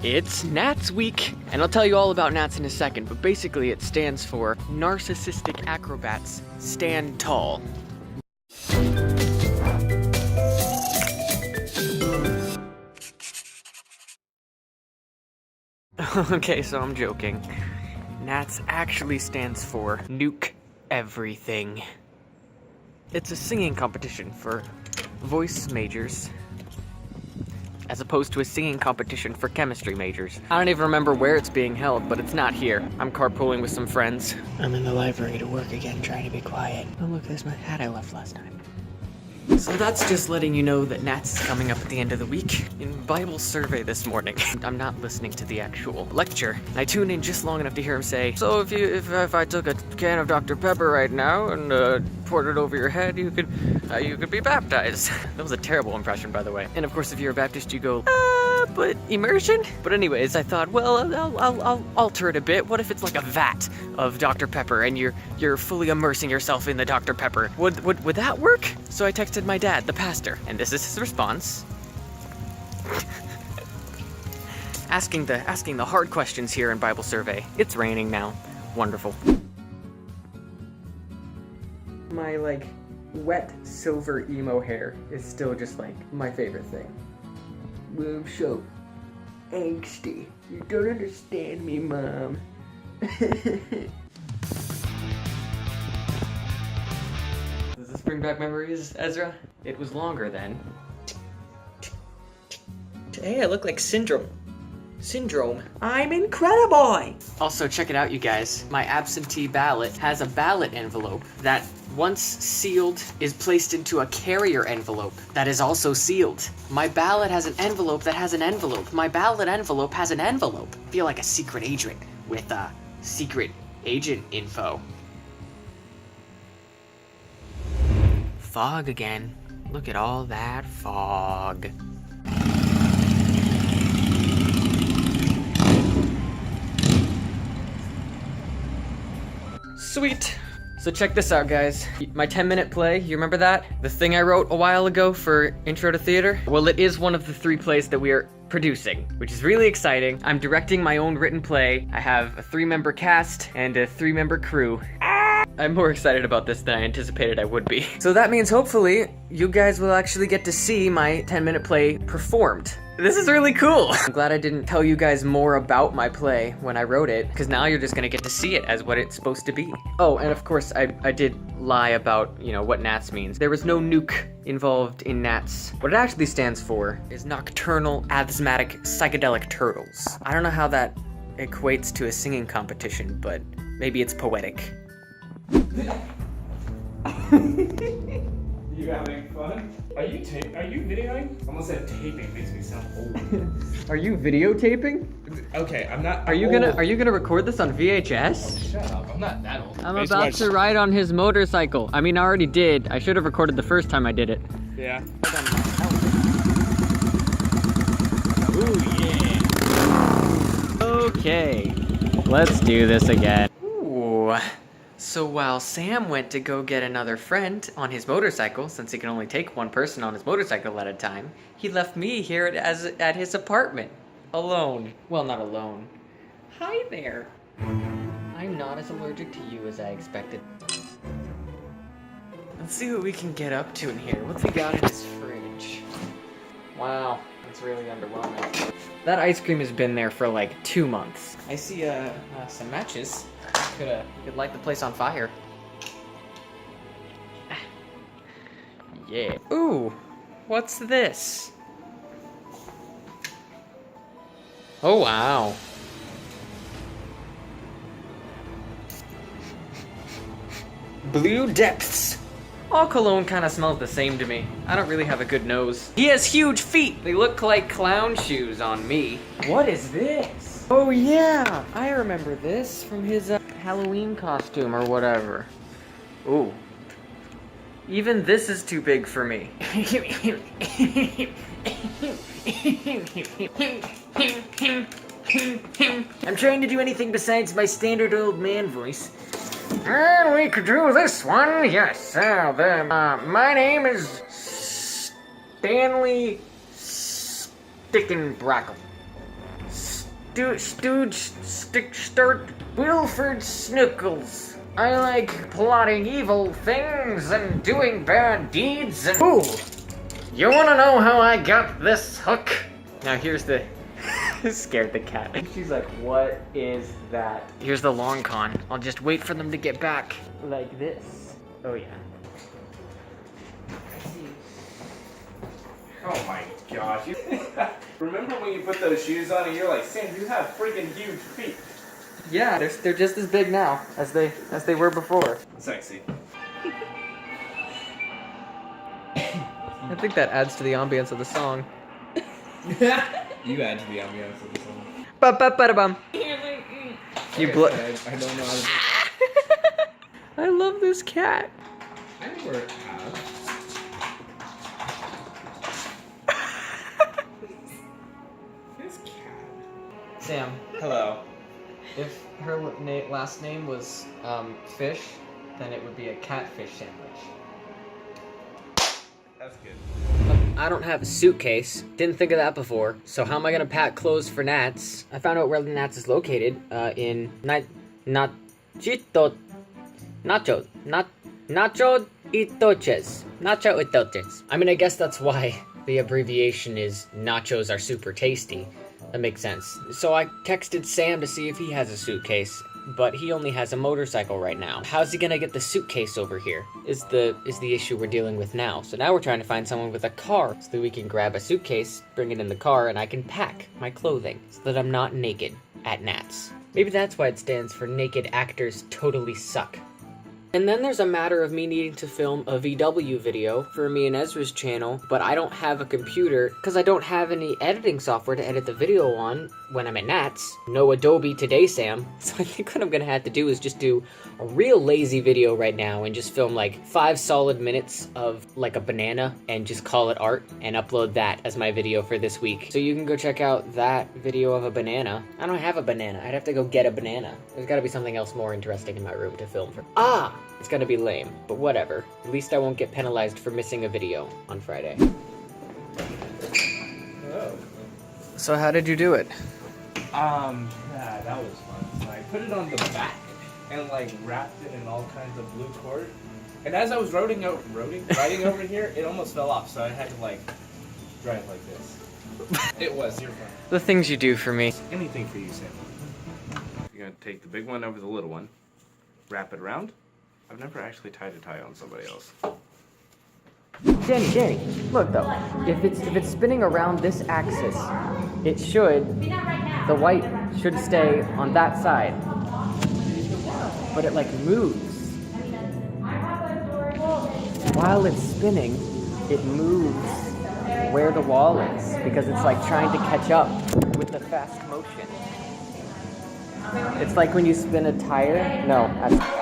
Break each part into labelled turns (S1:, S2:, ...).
S1: It's NATS week, and I'll tell you all about NATS in a second, but basically it stands for Narcissistic Acrobats Stand Tall. Okay, so I'm joking. NATS actually stands for Nuke Everything. It's a singing competition for voice majors, as opposed to a singing competition for chemistry majors. I don't even remember where it's being held, but it's not here. I'm carpooling with some friends. I'm in the library to work again, trying to be quiet. Oh look, there's my hat I left last time. So that's just letting you know that NATS is coming up at the end of the week. In Bible survey this morning, I'm not listening to the actual lecture. I tune in just long enough to hear him say, so if I took a can of Dr. Pepper right now and poured it over your head, you could be baptized. That was a terrible impression, by the way. And of course, if you're a Baptist, you go, but immersion? But anyways, I thought, well, I'll alter it a bit. What if it's like a vat of Dr. Pepper and you're fully immersing yourself in the Dr. Pepper? Would that work? So I texted my dad, the pastor, and this is his response. asking the hard questions here in Bible survey. It's raining now. Wonderful. My wet silver emo hair is still just my favorite thing. I'm so angsty. You don't understand me, Mom. Does this bring back memories, Ezra? It was longer then. Hey, I look like Syndrome. I'm incredible! Also, check it out, you guys. My absentee ballot has a ballot envelope that, once sealed, is placed into a carrier envelope that is also sealed. My ballot has an envelope that has an envelope. My ballot envelope has an envelope. I feel like a secret agent with secret agent info. Fog again. Look at all that fog. Sweet. So check this out, guys. My 10-minute play, you remember that? The thing I wrote a while ago for Intro to Theater? Well, it is one of the 3 plays that we are producing, which is really exciting. I'm directing my own written play. I have a 3-member cast and a 3-member crew. I'm more excited about this than I anticipated I would be. So that means hopefully you guys will actually get to see my 10-minute play performed. This is really cool. I'm glad I didn't tell you guys more about my play when I wrote it, because now you're just gonna get to see it as what it's supposed to be. Oh, and of course, I did lie about, what NATS means. There was no nuke involved in NATS. What it actually stands for is Nocturnal Asthmatic Psychedelic Turtles. I don't know how that equates to a singing competition, but maybe it's poetic.
S2: You having fun? Are you videoing? I almost said taping, makes me sound old.
S1: Are you videotaping?
S2: Okay, I'm not.
S1: Are you gonna record this on VHS?
S2: Oh, shut up! I'm not that old.
S1: I'm about to ride on his motorcycle. I mean, I already did. I should have recorded the first time I did it.
S2: Yeah.
S1: Ooh yeah. Okay, let's do this again. Ooh. So while Sam went to go get another friend on his motorcycle, since he can only take one person on his motorcycle at a time, he left me here at his apartment. Alone. Well, not alone. Hi there. I'm not as allergic to you as I expected. Let's see what we can get up to in here. What's he got in his fridge? Wow, that's really underwhelming. That ice cream has been there for 2 months. I see some matches. You could light the place on fire. Yeah. Ooh, what's this? Oh, wow. Blue Depths. All cologne kind of smells the same to me. I don't really have a good nose. He has huge feet. They look like clown shoes on me. What is this? Oh yeah, I remember this from his Halloween costume or whatever. Ooh. Even this is too big for me. I'm trying to do anything besides my standard old man voice. And we could do this one, yes. My name is Stanley Stickenbrackle. Start Wilford Snickles. I like plotting evil things and doing bad deeds and— Ooh! You wanna know how I got this hook? Now here's the— scared the cat. She's like, what is that? Here's the long con. I'll just wait for them to get back. Like this. Oh yeah.
S2: Oh my gosh. Remember when you put those shoes on and you're like, Sam, you have freaking huge feet.
S1: Yeah, they're just as big now as they were before.
S2: Sexy.
S1: I think that adds to the ambience of the song.
S2: You add to the ambiance of the song.
S1: Ba-ba-ba-da-bum. You blow.
S2: I don't know how to do
S1: I love this cat.
S2: I never have. This cat.
S1: Sam,
S2: Hello.
S1: if her last name was Fish, then it would be a catfish sandwich.
S2: That's good.
S1: I don't have a suitcase. Didn't think of that before. So how am I gonna pack clothes for NATS? I found out where the NATS is located. In Nacho Itoches. I mean, I guess that's why the abbreviation is nachos are super tasty. That makes sense. So I texted Sam to see if he has a suitcase, but he only has a motorcycle right now. How's he gonna get the suitcase over here? Is the issue we're dealing with now. So now we're trying to find someone with a car so that we can grab a suitcase, bring it in the car, and I can pack my clothing so that I'm not naked at NATS. Maybe that's why it stands for Naked Actors Totally Suck. And then there's a matter of me needing to film a VW video for me and Ezra's channel, but I don't have a computer because I don't have any editing software to edit the video on when I'm at NATS. No Adobe today, Sam. So I think what I'm gonna have to do is just do a real lazy video right now and just film like 5 solid minutes of like a banana and just call it art and upload that as my video for this week. So you can go check out that video of a banana. I don't have a banana. I'd have to go get a banana. There's gotta be something else more interesting in my room to film for. Ah! It's gonna be lame, but whatever. At least I won't get penalized for missing a video on Friday.
S2: Oh.
S1: So how did you do it?
S2: Yeah, that was fun. So I put it on the back and like wrapped it in all kinds of blue cord. And as I was riding over here, it almost fell off, so I had to like drive like this. It was, you're fine.
S1: The things you do for me.
S2: Anything for you, Sam. You're gonna take the big one over the little one, wrap it around. I've never actually tied a tie on somebody else.
S1: Danny, look though. If it's spinning around this axis, it should, the white should stay on that side. But it like moves. While it's spinning, it moves where the wall is because it's like trying to catch up with the fast motion. It's like when you spin a tire. No, that's...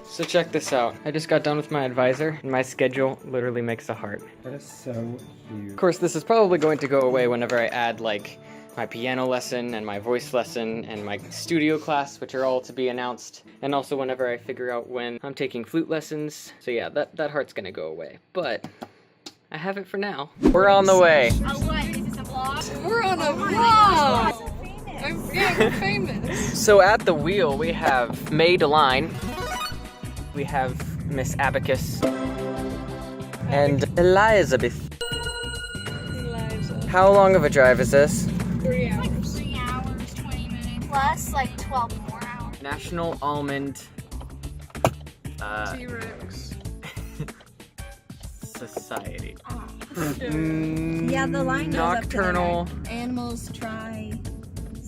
S1: So check this out. I just got done with my advisor, and my schedule literally makes a heart.
S2: That is so cute.
S1: Of course, this is probably going to go away whenever I add, like, my piano lesson, and my voice lesson, and my studio class, which are all to be announced, and also whenever I figure out when I'm taking flute lessons. So yeah, that heart's gonna go away. But I have it for now. We're on the way.
S3: Oh, what? Is this a vlog? We're on a vlog! I'm famous.
S1: So at the wheel, we have Madeline. We have Miss Abacus and Elizabeth. How long of a drive is this?
S3: 3 hours. Like 3 hours, 20 minutes. Plus like 12 more hours.
S1: National Almond
S3: T-Rex.
S1: Society.
S3: Yeah, the line goes
S1: Nocturnal.
S3: Up to the animals try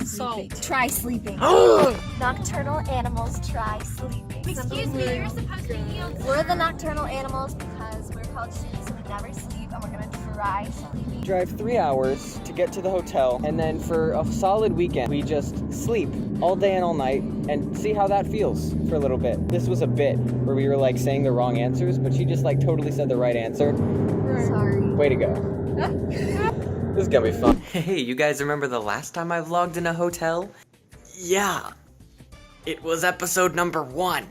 S4: Salt.
S3: Try sleeping.
S4: Nocturnal animals try sleeping.
S3: Excuse me, you're supposed to yield.
S4: We're the nocturnal animals because we're college students, so we never sleep, and we're gonna try sleeping.
S1: Drive 3 hours to get to the hotel, and then for a solid weekend, we just sleep all day and all night and see how that feels for a little bit. This was a bit where we were like saying the wrong answers, but she just like totally said the right answer.
S4: Sorry.
S1: Way to go. This is gonna be fun. Hey, you guys remember the last time I vlogged in a hotel? Yeah. It was episode number 1.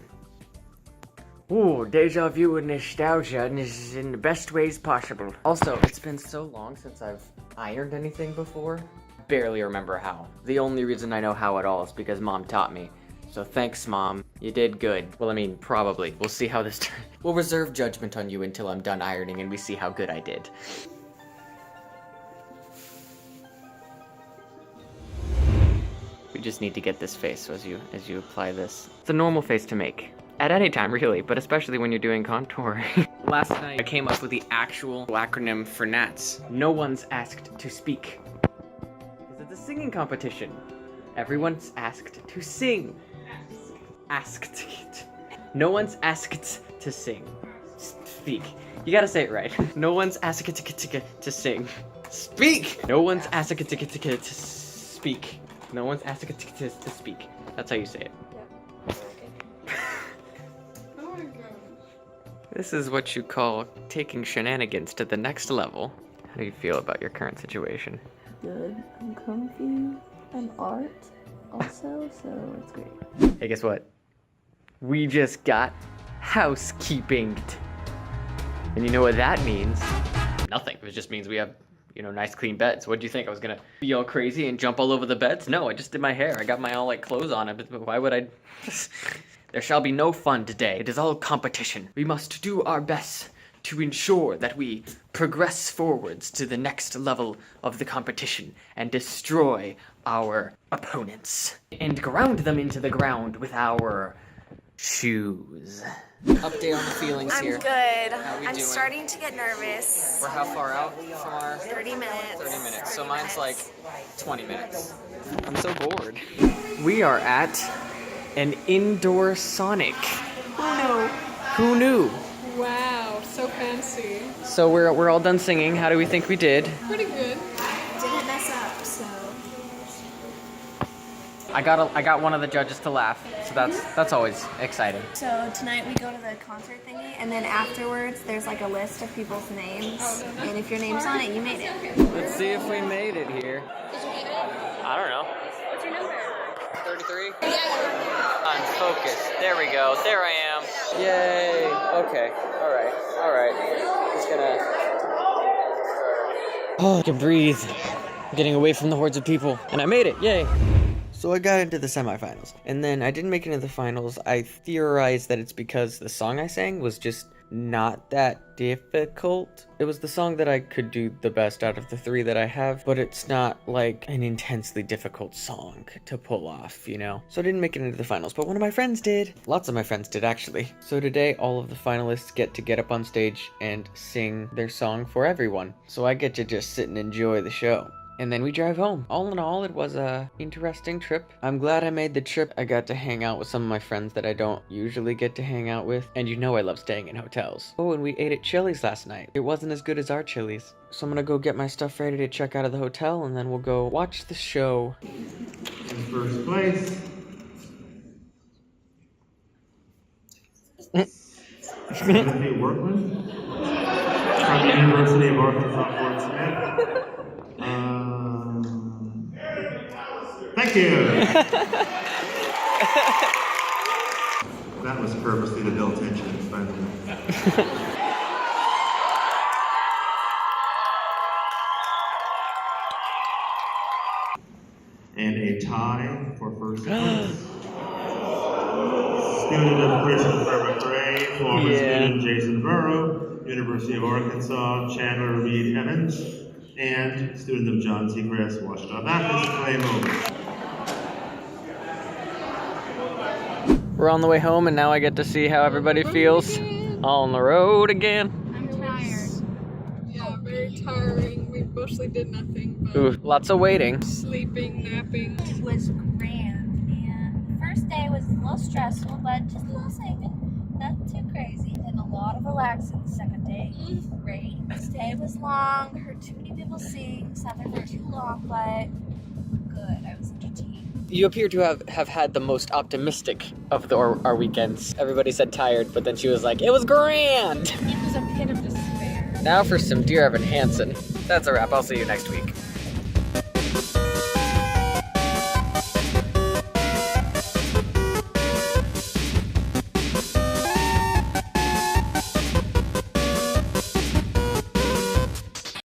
S1: Ooh, deja vu and nostalgia in the best ways possible. Also, it's been so long since I've ironed anything before. Barely remember how. The only reason I know how at all is because Mom taught me. So thanks, Mom. You did good. Well, I mean, probably. We'll see how this turns. We'll reserve judgment on you until I'm done ironing and we see how good I did. We just need to get this face as you apply this. It's a normal face to make. At any time, really, but especially when you're doing contour. Last night, I came up with the actual acronym for NATS. No one's asked to speak. Because it's a singing competition. Everyone's asked to sing. Asked. No one's asked to sing. Speak. You gotta say it right. No one's asked to sing. Speak! No one's asked to speak. No one's asked to speak. That's how you say it.
S3: Oh my gosh.
S1: This is what you call taking shenanigans to the next level. How do you feel about your current situation?
S5: Good. I'm comfy. I'm art also, so it's great.
S1: Hey, guess what? We just got housekeeping. And you know what that means? Nothing. It just means we have, nice clean beds. What do you think? I was gonna be all crazy and jump all over the beds? No, I just did my hair. I got my all clothes on it, but why would I? There shall be no fun today. It is all competition. We must do our best to ensure that we progress forwards to the next level of the competition and destroy our opponents and ground them into the ground with our shoes. Update on the feelings here.
S4: I'm good.
S1: How we
S4: I'm
S1: doing?
S4: starting to get nervous.
S1: We're how far out from our
S4: 30 minutes.
S1: 30 minutes. So mine's like 20 minutes. I'm so bored. We are at an indoor Sonic. Who knew?
S3: Wow, so fancy.
S1: So we're all done singing. How do we think we did?
S3: Pretty good.
S4: Didn't mess up, so.
S1: I got one of the judges to laugh. So that's always exciting.
S4: So tonight we go to the concert thingy, and then afterwards there's like a list of people's names, and if your name's on it, you made it.
S1: Let's see if we made it here. I don't know.
S4: What's your number?
S1: 33? I'm focused. There we go. There I am. Yay. Okay. All right. Just gonna... Oh, I can breathe. I'm getting away from the hordes of people. And I made it. Yay. So I got into the semifinals. And then I didn't make it into the finals. I theorized that it's because the song I sang was just not that difficult. It was the song that I could do the best out of the three that I have, but it's not like an intensely difficult song to pull off, So I didn't make it into the finals, but one of my friends did. Lots of my friends did, actually. So today, all of the finalists get up on stage and sing their song for everyone. So I get to just sit and enjoy the show. And then we drive home. All in all, it was a interesting trip. I'm glad I made the trip. I got to hang out with some of my friends that I don't usually get to hang out with. And I love staying in hotels. Oh, and we ate at Chili's last night. It wasn't as good as our Chili's. So I'm gonna go get my stuff ready to check out of the hotel, and then we'll go watch the show.
S6: In first place, Timothy Workman from the University of Arkansas Fort Smith. Thank you. That was purposely to build tension, by the way. And a tie for first place. Student of Christopher McRae, former student Jason Burrow, University of Arkansas, Chandler Reed Evans, and student of John Seacrest, Washington Baptist, Clay Mobley.
S1: We're on the way home, and now I get to see how everybody feels on the road again.
S4: I'm tired.
S3: Yeah, very tiring. We mostly did nothing but
S1: Ooh, lots of waiting.
S3: sleeping, napping.
S4: It was grand, and the first day was a little stressful, but just a little singing. Nothing too crazy, and a lot of relaxing. The second day was great. This day was long. Heard too many people sing. Sat there for too long, but good. I was entertained.
S1: You appear to have had the most optimistic of our weekends. Everybody said tired, but then she was like, it was grand!
S3: It was a pit of despair.
S1: Now for some Dear Evan Hansen. That's a wrap. I'll see you next week.